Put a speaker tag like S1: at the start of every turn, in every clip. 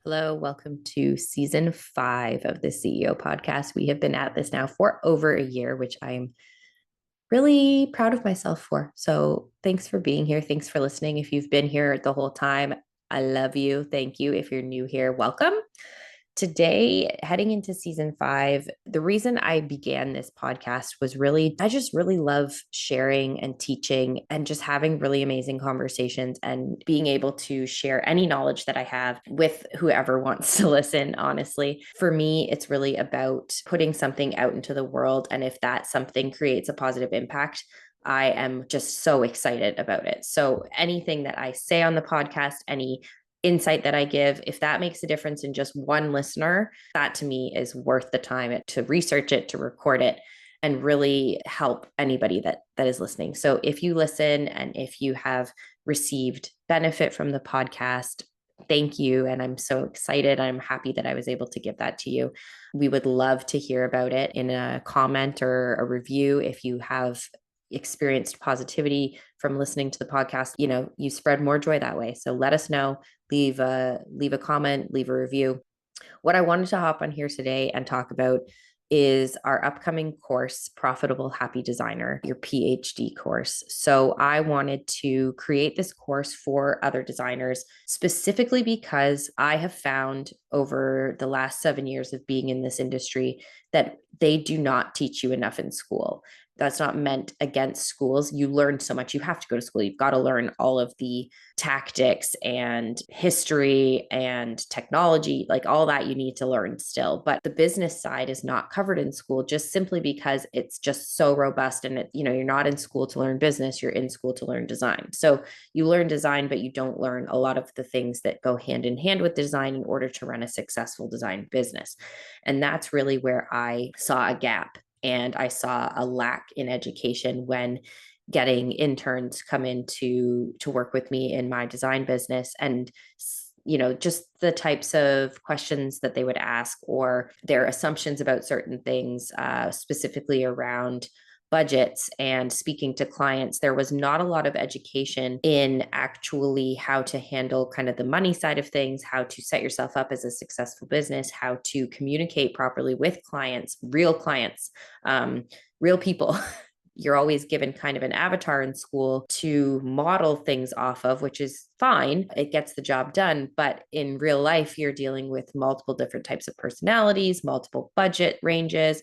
S1: Hello, welcome to season 5 of the CEO podcast. We have been at this now for over a year, which I'm really proud of myself for. So thanks for being here. Thanks for listening. If you've been here the whole time, I love you. Thank you. If you're new here, welcome. Today, heading into season 5, the reason I began this podcast was I just really love sharing and teaching and just having really amazing conversations and being able to share any knowledge that I have with whoever wants to listen. Honestly, for me, it's really about putting something out into the world. And if that something creates a positive impact, I am just so excited about it. So anything that I say on the podcast, any insight that I give, if that makes a difference in just one listener, that to me is worth the time to research it, to record it, and really help anybody that is listening. So if you listen and if you have received benefit from the podcast, thank you. And I'm so excited. I'm happy that I was able to give that to you. We would love to hear about it in a comment or a review. If you have experienced positivity from listening to the podcast, you spread more joy that way. So let us know. Leave a comment, leave a review. What I wanted to hop on here today and talk about is our upcoming course, Profitable Happy Designer, your PhD course. So I wanted to create this course for other designers, specifically because I have found over the last 7 years of being in this industry that they do not teach you enough in school. That's not meant against schools. You learn so much. You have to go to school. You've got to learn all of the tactics and history and technology, like all that you need to learn still. But the business side is not covered in school just simply because it's just so robust. And you're not in school to learn business, you're in school to learn design. So you learn design, but you don't learn a lot of the things that go hand in hand with design in order to run a successful design business. And that's really where I saw a gap. And I saw a lack in education when getting interns come in to work with me in my design business, and just the types of questions that they would ask or their assumptions about certain things, specifically around budgets and speaking to clients. There was not a lot of education in actually how to handle kind of the money side of things, how to set yourself up as a successful business, how to communicate properly with clients, real people. You're always given kind of an avatar in school to model things off of, which is fine. It gets the job done. But in real life, you're dealing with multiple different types of personalities, multiple budget ranges,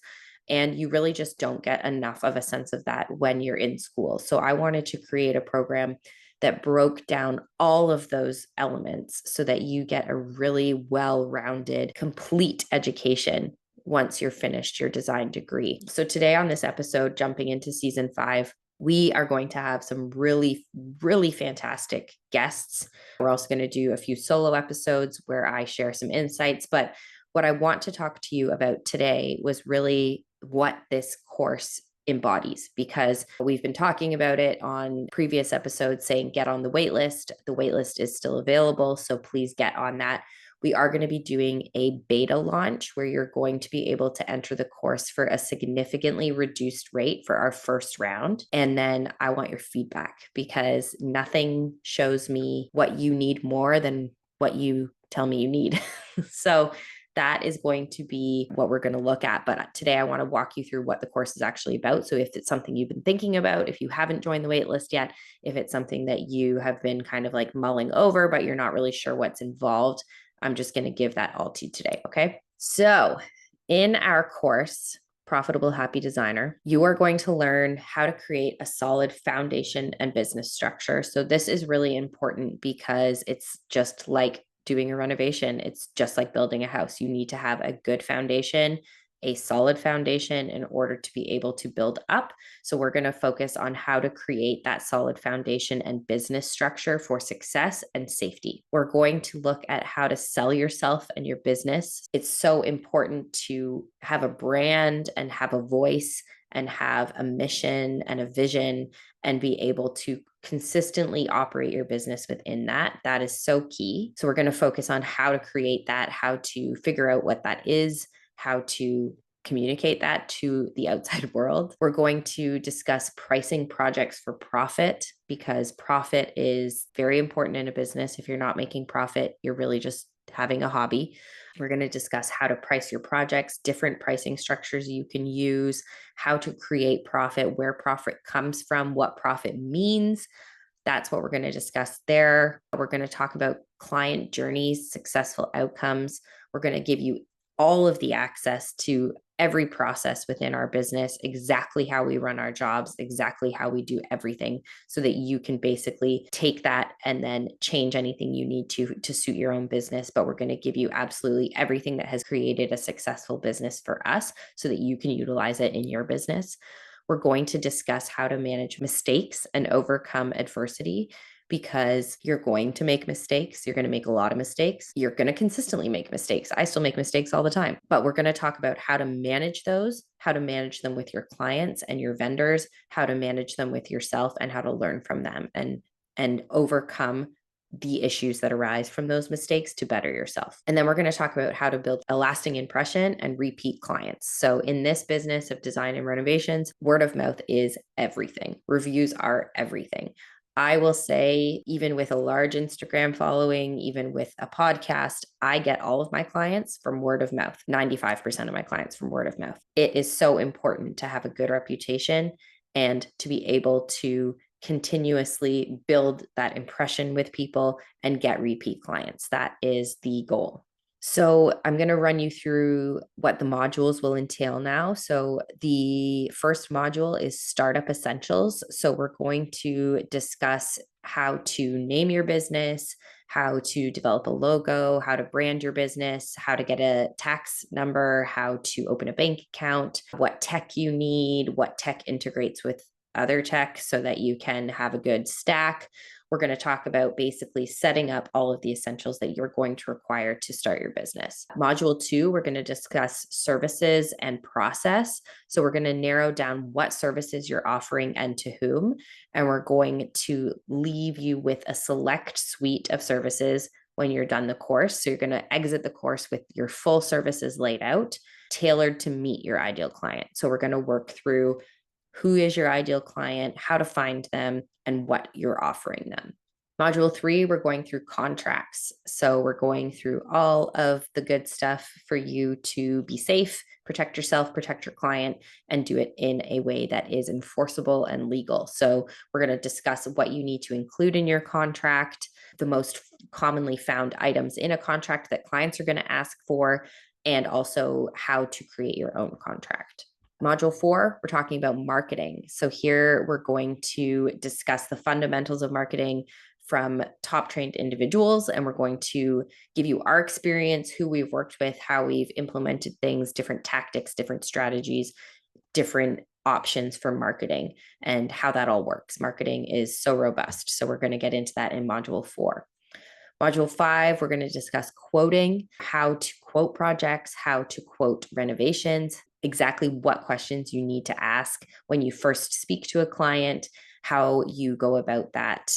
S1: and you really just don't get enough of a sense of that when you're in school. So I wanted to create a program that broke down all of those elements so that you get a really well-rounded, complete education once you're finished your design degree. So today on this episode, jumping into season 5, we are going to have some really, really fantastic guests. We're also going to do a few solo episodes where I share some insights. But what I want to talk to you about today was really what this course embodies, because we've been talking about it on previous episodes saying get on the wait list. The wait list is still available, so please get on that. We are going to be doing a beta launch where you're going to be able to enter the course for a significantly reduced rate for our first round. And then I want your feedback, because nothing shows me what you need more than what you tell me you need. So that is going to be what we're going to look at. But today I want to walk you through what the course is actually about. So if it's something you've been thinking about, if you haven't joined the waitlist yet, if it's something that you have been kind of like mulling over, but you're not really sure what's involved, I'm just going to give that all to you today. Okay. So in our course, Profitable Happy Designer, you are going to learn how to create a solid foundation and business structure. So this is really important because it's just like doing a renovation. It's just like building a house. You need to have a good foundation, a solid foundation in order to be able to build up. So we're going to focus on how to create that solid foundation and business structure for success and safety. We're going to look at how to sell yourself and your business. It's so important to have a brand and have a voice and have a mission and a vision and be able to consistently operate your business within that. That is so key. So we're going to focus on how to create that, how to figure out what that is, how to communicate that to the outside world. We're going to discuss pricing projects for profit, because profit is very important in a business. If you're not making profit, you're really just having a hobby. We're going to discuss how to price your projects, different pricing structures you can use, how to create profit, where profit comes from, what profit means. That's what we're going to discuss there. We're going to talk about client journeys, successful outcomes. We're going to give you all of the access to every process within our business, exactly how we run our jobs, exactly how we do everything, so that you can basically take that and then change anything you need to suit your own business. But we're going to give you absolutely everything that has created a successful business for us so that you can utilize it in your business. We're going to discuss how to manage mistakes and overcome adversity, because you're going to make mistakes. You're going to make a lot of mistakes. You're going to consistently make mistakes. I still make mistakes all the time, but we're going to talk about how to manage those, how to manage them with your clients and your vendors, how to manage them with yourself, and how to learn from them and overcome the issues that arise from those mistakes to better yourself. And then we're going to talk about how to build a lasting impression and repeat clients. So in this business of design and renovations, word of mouth is everything. Reviews are everything. I will say, even with a large Instagram following, even with a podcast, I get all of my clients from word of mouth, 95% of my clients from word of mouth. It is so important to have a good reputation and to be able to continuously build that impression with people and get repeat clients. That is the goal. So I'm going to run you through what the modules will entail now. So the first module is Startup Essentials. So we're going to discuss how to name your business, how to develop a logo, how to brand your business, how to get a tax number, how to open a bank account, what tech you need, what tech integrates with other tech so that you can have a good stack. We're going to talk about basically setting up all of the essentials that you're going to require to start your business. Module 2, we're going to discuss services and process. So we're going to narrow down what services you're offering and to whom. And we're going to leave you with a select suite of services when you're done the course. So you're going to exit the course with your full services laid out, tailored to meet your ideal client. So we're going to work through who is your ideal client, how to find them, and what you're offering them. Module 3, we're going through contracts. So we're going through all of the good stuff for you to be safe, protect yourself, protect your client, and do it in a way that is enforceable and legal. So we're going to discuss what you need to include in your contract, the most commonly found items in a contract that clients are going to ask for, and also how to create your own contract. Module 4, we're talking about marketing. So here we're going to discuss the fundamentals of marketing from top trained individuals, and we're going to give you our experience, who we've worked with, how we've implemented things, different tactics, different strategies, different options for marketing, and how that all works. Marketing is so robust. So we're going to get into that in Module 4. Module 5, we're going to discuss quoting, how to quote projects, how to quote renovations, exactly what questions you need to ask when you first speak to a client, how you go about that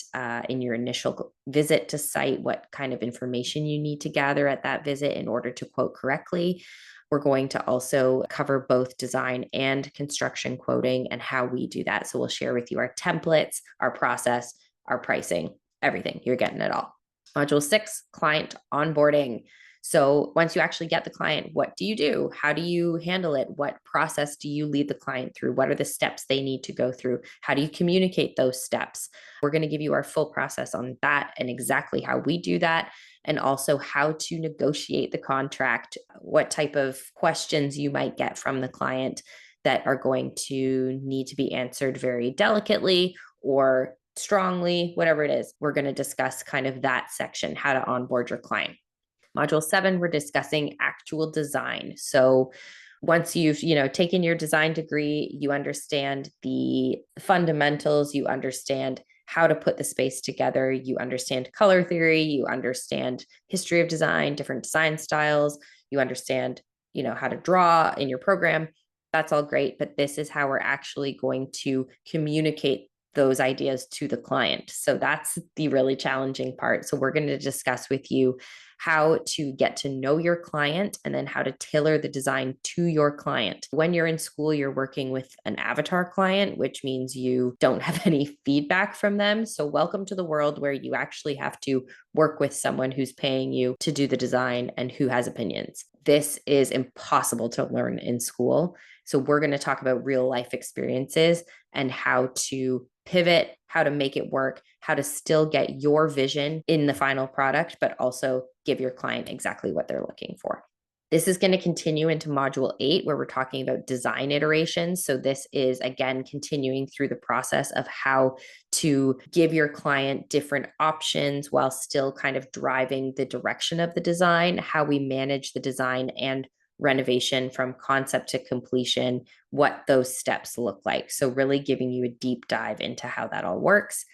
S1: in your initial visit to site, what kind of information you need to gather at that visit in order to quote correctly. We're going to also cover both design and construction quoting and how we do that. So we'll share with you our templates, our process, our pricing, everything. You're getting it all. Module 6, client onboarding. So once you actually get the client, what do you do? How do you handle it? What process do you lead the client through? What are the steps they need to go through? How do you communicate those steps? We're going to give you our full process on that and exactly how we do that, and also how to negotiate the contract, what type of questions you might get from the client that are going to need to be answered very delicately or strongly, whatever it is. We're going to discuss kind of that section, how to onboard your client. Module 7, we're discussing actual design. So once you've, taken your design degree, you understand the fundamentals, you understand how to put the space together, you understand color theory, you understand history of design, different design styles, you understand, how to draw in your program. That's all great, but this is how we're actually going to communicate those ideas to the client. So that's the really challenging part. So we're going to discuss with you how to get to know your client, and then how to tailor the design to your client. When you're in school, you're working with an avatar client, which means you don't have any feedback from them. So welcome to the world where you actually have to work with someone who's paying you to do the design and who has opinions. This is impossible to learn in school. So we're going to talk about real life experiences and how to pivot, how to make it work, how to still get your vision in the final product, but also give your client exactly what they're looking for. This is going to continue into module 8, where we're talking about design iterations. So this is, again, continuing through the process of how to give your client different options while still kind of driving the direction of the design, how we manage the design and renovation from concept to completion, what those steps look like. So really giving you a deep dive into how that all works.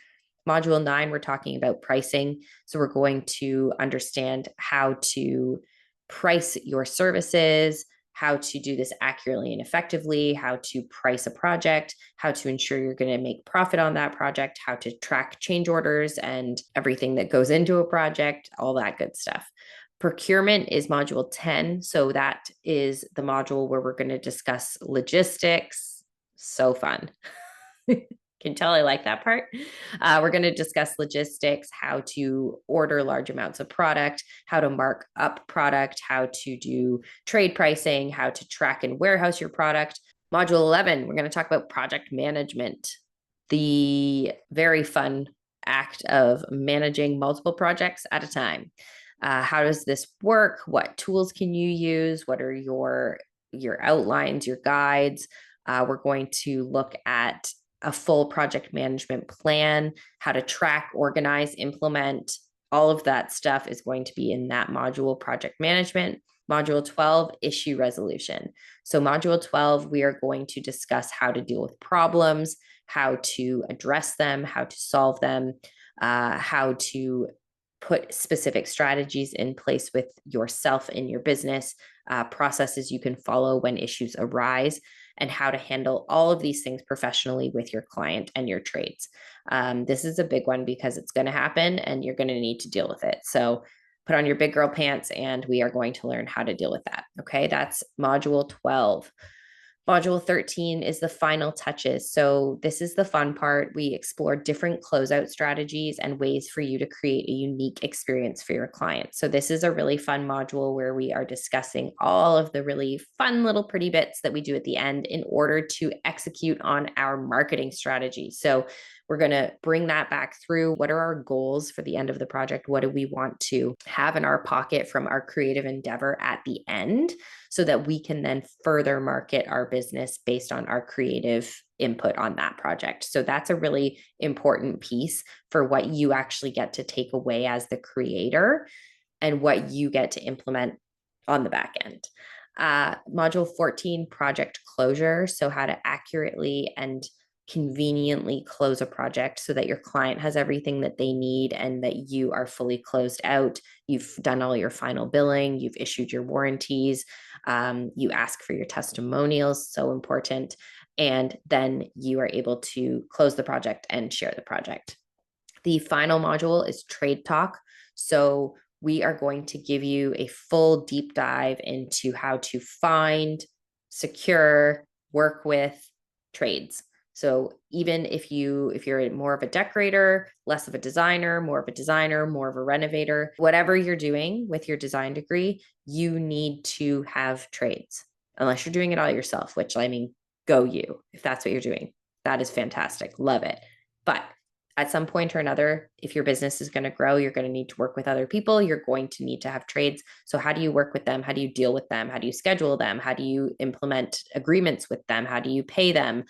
S1: Module 9, we're talking about pricing. So we're going to understand how to price your services, how to do this accurately and effectively, how to price a project, how to ensure you're going to make profit on that project, how to track change orders and everything that goes into a project, all that good stuff. Procurement is module 10. So that is the module where we're going to discuss logistics. So fun. Can tell I like that part. We're going to discuss logistics, how to order large amounts of product, how to mark up product, how to do trade pricing, how to track and warehouse your product. Module 11, we're going to talk about project management, the very fun act of managing multiple projects at a time. How does this work? What tools can you use? What are your outlines, your guides? We're going to look at a full project management plan, how to track, organize, implement. All of that stuff is going to be in that module, project management. Module 12, issue resolution. So module 12, we are going to discuss how to deal with problems, how to address them, how to solve them, how to put specific strategies in place with yourself in your business, processes you can follow when issues arise, and how to handle all of these things professionally with your client and your trades. This is a big one because it's going to happen and you're going to need to deal with it. So put on your big girl pants and we are going to learn how to deal with that. Okay, that's module 12. Module 13 is the final touches. So this is the fun part. We explore different closeout strategies and ways for you to create a unique experience for your client. So this is a really fun module where we are discussing all of the really fun little pretty bits that we do at the end in order to execute on our marketing strategy. So we're going to bring that back through. What are our goals for the end of the project? What do we want to have in our pocket from our creative endeavor at the end, so that we can then further market our business based on our creative input on that project. So that's a really important piece for what you actually get to take away as the creator and what you get to implement on the back end. Module 14, project closure. So how to accurately and conveniently close a project so that your client has everything that they need and that you are fully closed out. You've done all your final billing, you've issued your warranties, you ask for your testimonials, so important. And then you are able to close the project and share the project. The final module is trade talk. So we are going to give you a full deep dive into how to find, secure, work with trades. So even if you're more of a decorator, less of a designer, more of a renovator, whatever you're doing with your design degree, you need to have trades. Unless you're doing it all yourself, which I mean, go you, if that's what you're doing. That is fantastic. Love it. But at some point or another, if your business is going to grow, you're going to need to work with other people. You're going to need to have trades. So how do you work with them? How do you deal with them? How do you schedule them? How do you implement agreements with them? How do you pay them?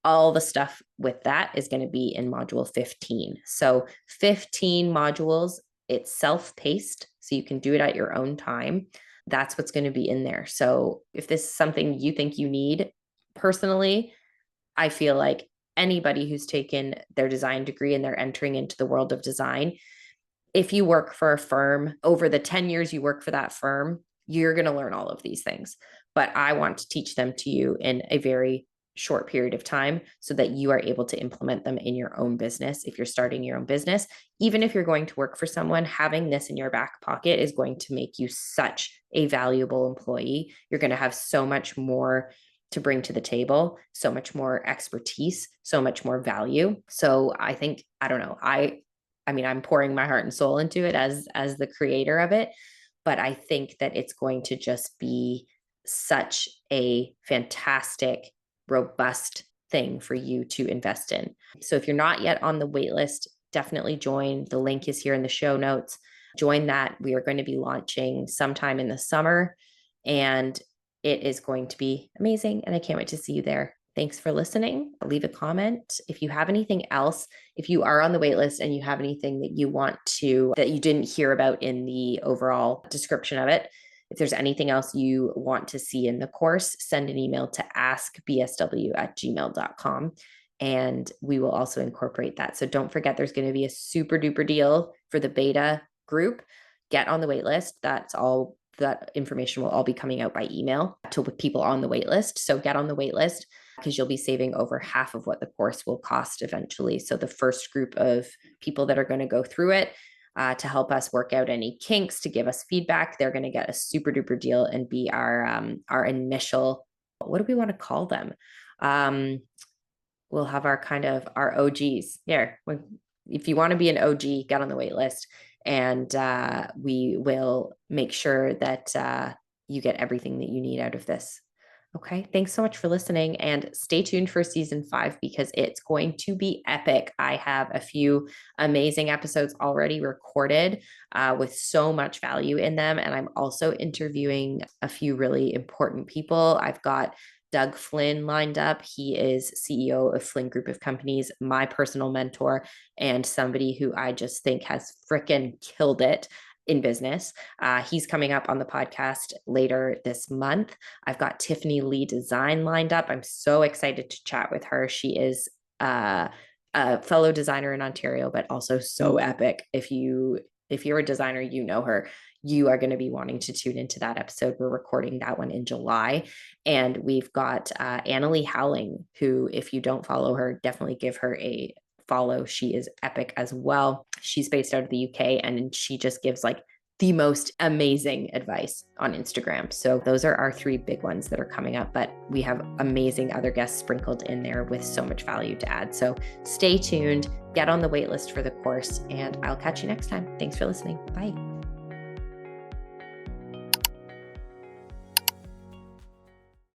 S1: All the stuff with that is going to be in module 15. So 15 modules, it's self-paced, so you can do it at your own time. That's what's going to be in there. So if this is something you think you need, personally, I feel like anybody who's taken their design degree and they're entering into the world of design, if you work for a firm, over the 10 years you work for that firm, you're going to learn all of these things. But I want to teach them to you in a very short period of time so that you are able to implement them in your own business. If you're starting your own business, even if you're going to work for someone, having this in your back pocket is going to make you such a valuable employee. You're going to have so much more to bring to the table, so much more expertise, so much more value. So I think, I don't know, I mean, I'm pouring my heart and soul into it as the creator of it, but I think that it's going to just be such a fantastic, robust thing for you to invest in. So if you're not yet on the wait list, definitely join. The link is here in the show notes. Join that. We are going to be launching sometime in the summer, and it is going to be amazing. And I can't wait to see you there. Thanks for listening. Leave a comment. If you have anything else, if you are on the wait list and you have anything that you want to, that you didn't hear about in the overall description of it, if there's anything else you want to see in the course, send an email to askbsw@gmail.com and we will also incorporate that. So don't forget, there's going to be a super duper deal for the beta group. Get on the wait list. That's all. That information will all be coming out by email to people on the wait list. So get on the wait list because you'll be saving over half of what the course will cost eventually. So the first group of people that are going to go through it to help us work out any kinks, to give us feedback, they're going to get a super duper deal and be our initial, what do we want to call them? We'll have our kind of our OGs there. If you want to be an OG, get on the wait list, and we will make sure that you get everything that you need out of this. Okay, thanks so much for listening, and stay tuned for season 5 because it's going to be epic. I have a few amazing episodes already recorded with so much value in them, and I'm also interviewing a few really important people. I've got Doug Flynn lined up. He is CEO of Flynn Group of Companies, my personal mentor, and somebody who I just think has frickin' killed it in business. He's coming up on the podcast later this month. I've got Tiffany Leigh Design lined up. I'm so excited to chat with her. She is a fellow designer in Ontario, but also so epic. If you're a designer, you know her. You are going to be wanting to tune into that episode. We're recording that one in July. And we've got Annalie Howling, who, if you don't follow her, definitely give her a follow. She is epic as well. She's based out of the UK and she just gives like the most amazing advice on Instagram. So those are our 3 big ones that are coming up, but we have amazing other guests sprinkled in there with so much value to add. So stay tuned, get on the wait list for the course, and I'll catch you next time. Thanks for listening. Bye.